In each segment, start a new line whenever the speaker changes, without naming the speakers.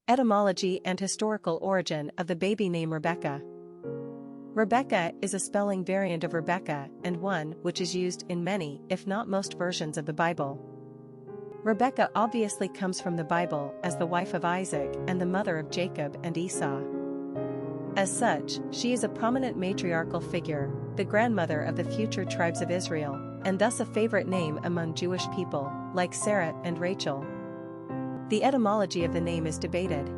Etymology and historical origin of the baby name Rebekah. Rebekah is a spelling variant of Rebecca and one which is used in many, if not most versions of the Bible. Rebekah obviously comes from the Bible as the wife of Isaac and the mother of Jacob and Esau. As such, she is a prominent matriarchal figure, the grandmother of the future tribes of Israel, and thus a favorite name among Jewish people, like Sarah and Rachel. The etymology of the name is debated.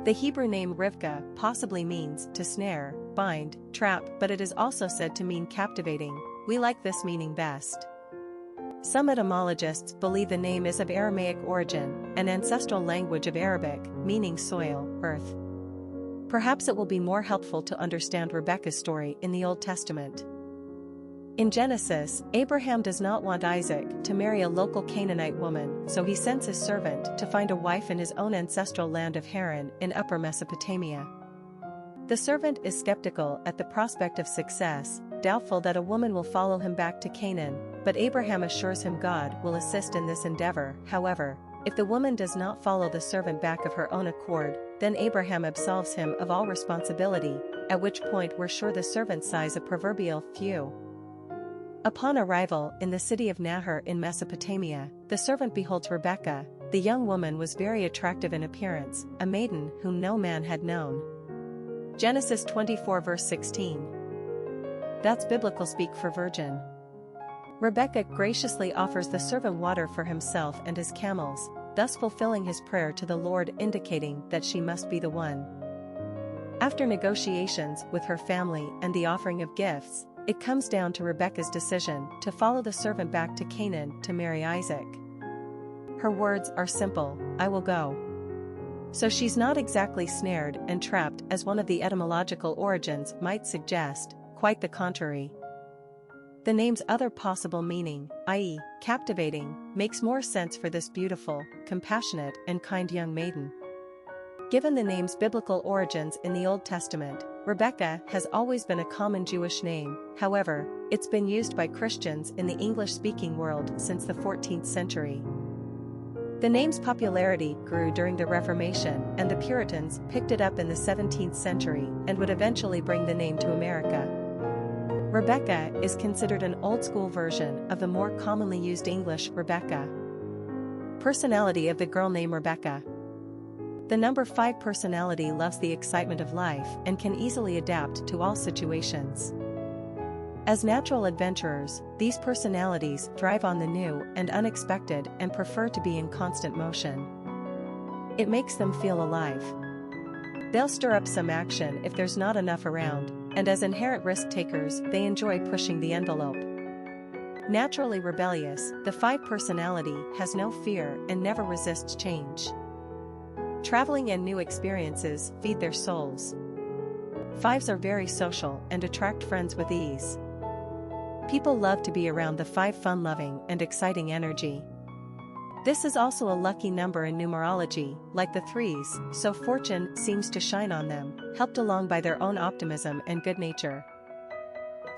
The Hebrew name Rivka possibly means to snare, bind, trap, but it is also said to mean captivating. We like this meaning best. Some etymologists believe the name is of Aramaic origin, an ancestral language of Arabic, meaning soil, earth. Perhaps it will be more helpful to understand Rebekah's story in the Old Testament. In Genesis, Abraham does not want Isaac to marry a local Canaanite woman, so he sends his servant to find a wife in his own ancestral land of Haran in Upper Mesopotamia. The servant is skeptical at the prospect of success, doubtful that a woman will follow him back to Canaan, but Abraham assures him God will assist in this endeavor. However, if the woman does not follow the servant back of her own accord, then Abraham absolves him of all responsibility, at which point we're sure the servant sighs a proverbial phew. Upon arrival in the city of Nahor in Mesopotamia, the servant beholds Rebekah. The young woman was very attractive in appearance, a maiden whom no man had known. Genesis 24 verse 16. That's biblical speak for virgin. Rebekah graciously offers the servant water for himself and his camels, thus fulfilling his prayer to the Lord, indicating that she must be the one. After negotiations with her family and the offering of gifts, it comes down to Rebekah's decision to follow the servant back to Canaan to marry Isaac. Her words are simple, I will go. So she's not exactly snared and trapped as one of the etymological origins might suggest, quite the contrary. The name's other possible meaning, i.e., captivating, makes more sense for this beautiful, compassionate, and kind young maiden. Given the name's biblical origins in the Old Testament, Rebekah has always been a common Jewish name. However, it's been used by Christians in the English-speaking world since the 14th century. The name's popularity grew during the Reformation, and the Puritans picked it up in the 17th century and would eventually bring the name to America. Rebekah is considered an old-school version of the more commonly used English Rebecca. Personality of the girl named Rebekah. The number 5 personality loves the excitement of life and can easily adapt to all situations. As natural adventurers, these personalities thrive on the new and unexpected and prefer to be in constant motion. It makes them feel alive. They'll stir up some action if there's not enough around, and as inherent risk-takers, they enjoy pushing the envelope. Naturally rebellious, the 5 personality has no fear and never resists change. Traveling and new experiences feed their souls. 5s are very social and attract friends with ease. People love to be around the 5 fun-loving and exciting energy. This is also a lucky number in numerology, like the 3s, so fortune seems to shine on them, helped along by their own optimism and good nature.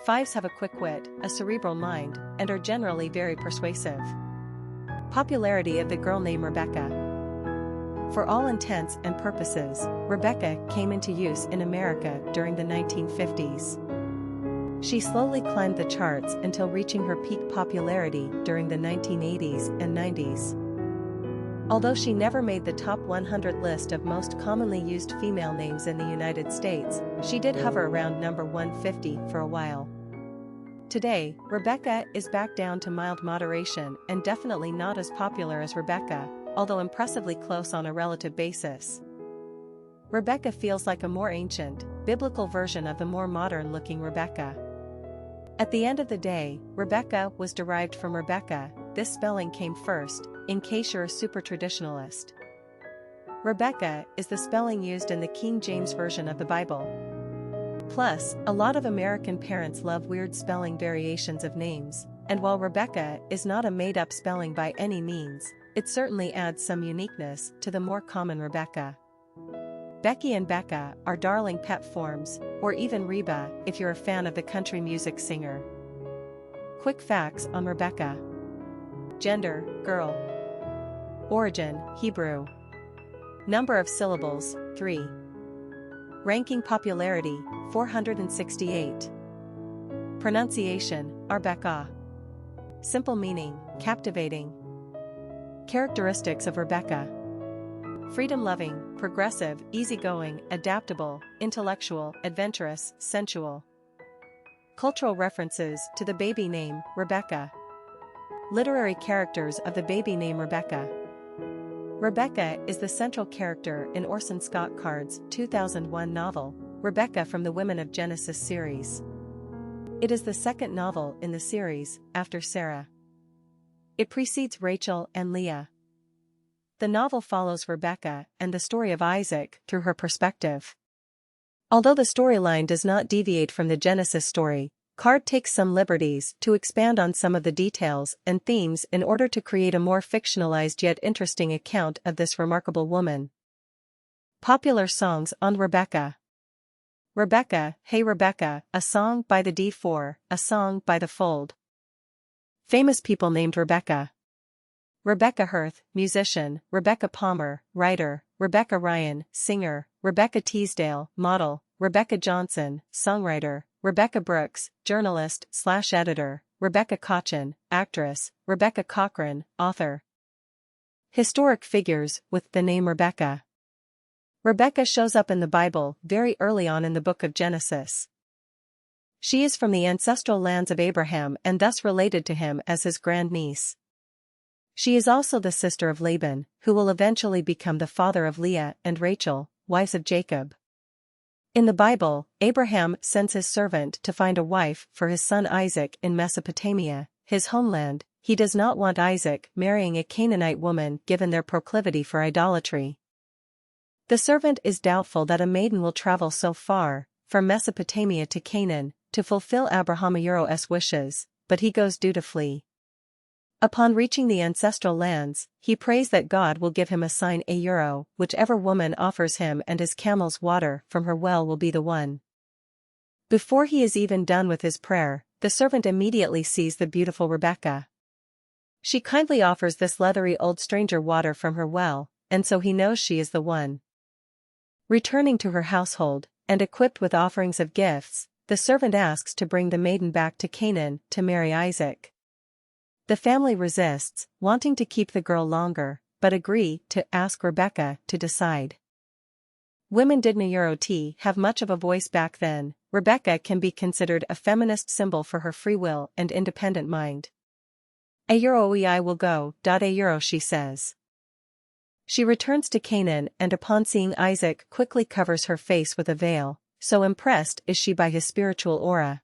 5s have a quick wit, a cerebral mind, and are generally very persuasive. Popularity of the girl named Rebekah. For all intents and purposes, Rebekah came into use in America during the 1950s. She slowly climbed the charts until reaching her peak popularity during the 1980s and 90s. Although she never made the top 100 list of most commonly used female names in the United States, she did hover around number 150 for a while. Today, Rebekah is back down to mild moderation and definitely not as popular as Rebekah, although impressively close on a relative basis. Rebekah feels like a more ancient, biblical version of the more modern-looking Rebekah. At the end of the day, Rebekah was derived from Rebekah. This spelling came first, in case you're a super traditionalist. Rebekah is the spelling used in the King James Version of the Bible. Plus, a lot of American parents love weird spelling variations of names, and while Rebekah is not a made-up spelling by any means, it certainly adds some uniqueness to the more common Rebekah. Becky and Becca are darling pet forms, or even Reba if you're a fan of the country music singer. Quick facts on Rebekah. Gender, girl. Origin, Hebrew. Number of syllables, 3. Ranking popularity, 468. Pronunciation, Rebekah. Simple meaning, captivating. Characteristics of Rebekah: freedom-loving, progressive, easygoing, adaptable, intellectual, adventurous, sensual. Cultural references to the baby name, Rebekah. Literary characters of the baby name Rebekah. Rebekah is the central character in Orson Scott Card's 2001 novel, Rebekah from the Women of Genesis series. It is the second novel in the series, after Sarah. It precedes Rachel and Leah. The novel follows Rebekah and the story of Isaac through her perspective. Although the storyline does not deviate from the Genesis story, Card takes some liberties to expand on some of the details and themes in order to create a more fictionalized yet interesting account of this remarkable woman. Popular songs on Rebekah. Rebekah, Hey Rebekah, a song by the D4, a song by the Fold. Famous people named Rebekah: Rebecca Hurth, musician; Rebecca Palmer, writer; Rebecca Ryan, singer; Rebecca Teasdale, model; Rebecca Johnson, songwriter; Rebecca Brooks, journalist/editor; Rebecca Cochin, actress; Rebecca Cochran, author. Historic figures with the name Rebekah. Rebekah shows up in the Bible very early on in the book of Genesis. She is from the ancestral lands of Abraham and thus related to him as his grandniece. She is also the sister of Laban, who will eventually become the father of Leah and Rachel, wives of Jacob. In the Bible, Abraham sends his servant to find a wife for his son Isaac in Mesopotamia, his homeland. He does not want Isaac marrying a Canaanite woman given their proclivity for idolatry. The servant is doubtful that a maiden will travel so far, from Mesopotamia to Canaan, to fulfill Abraham's wishes, but he goes dutifully. Upon reaching the ancestral lands, he prays that God will give him a sign, whichever woman offers him and his camels water from her well will be the one. Before he is even done with his prayer, the servant immediately sees the beautiful Rebekah. She kindly offers this leathery old stranger water from her well, and so he knows she is the one. Returning to her household, and equipped with offerings of gifts, the servant asks to bring the maiden back to Canaan to marry Isaac. The family resists, wanting to keep the girl longer, but agree to ask Rebekah to decide. Women did not have much of a voice back then. Rebekah can be considered a feminist symbol for her free will and independent mind. I will go, she says. She returns to Canaan and upon seeing Isaac quickly covers her face with a veil, so impressed is she by his spiritual aura.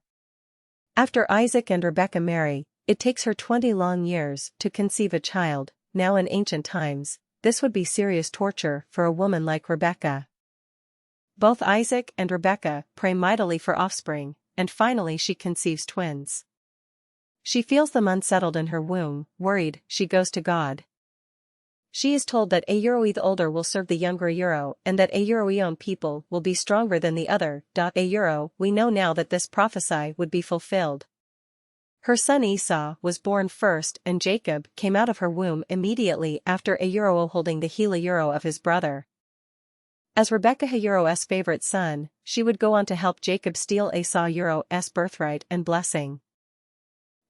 After Isaac and Rebekah marry, it takes her 20 long years to conceive a child. Now in ancient times, this would be serious torture for a woman like Rebekah. Both Isaac and Rebekah pray mightily for offspring, and finally she conceives twins. She feels them unsettled in her womb. Worried, she goes to God. She is told that the older will serve the younger and that own people will be stronger than the other. We know now that this prophecy would be fulfilled. Her son Esau was born first and Jacob came out of her womb immediately after holding the heel of his brother. As Rebekah's favorite son, she would go on to help Jacob steal Esau's birthright and blessing.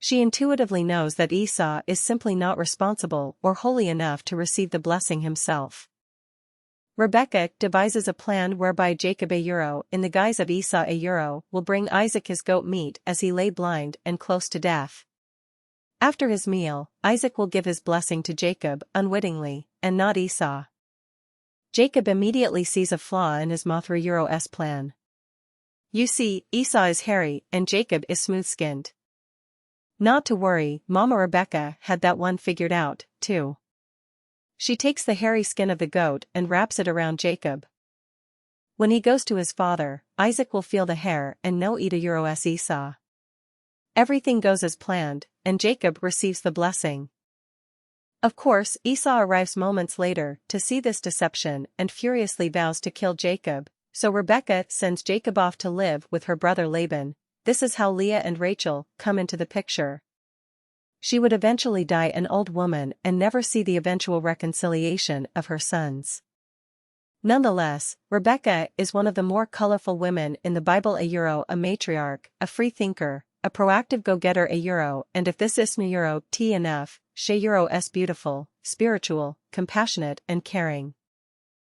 She intuitively knows that Esau is simply not responsible or holy enough to receive the blessing himself. Rebekah devises a plan whereby Jacob in the guise of Esau will bring Isaac his goat meat as he lay blind and close to death. After his meal, Isaac will give his blessing to Jacob unwittingly, and not Esau. Jacob immediately sees a flaw in his Mothra's plan. You see, Esau is hairy and Jacob is smooth-skinned. Not to worry, Mama Rebekah had that one figured out, too. She takes the hairy skin of the goat and wraps it around Jacob. When he goes to his father, Isaac will feel the hair and know Esau. Everything goes as planned, and Jacob receives the blessing. Of course, Esau arrives moments later to see this deception and furiously vows to kill Jacob, so Rebekah sends Jacob off to live with her brother Laban. This is how Leah and Rachel come into the picture. She would eventually die an old woman and never see the eventual reconciliation of her sons. Nonetheless, Rebekah is one of the more colorful women in the Bible. A matriarch, a free thinker, a proactive go-getter. And if this isn't enough, she is beautiful, spiritual, compassionate and caring.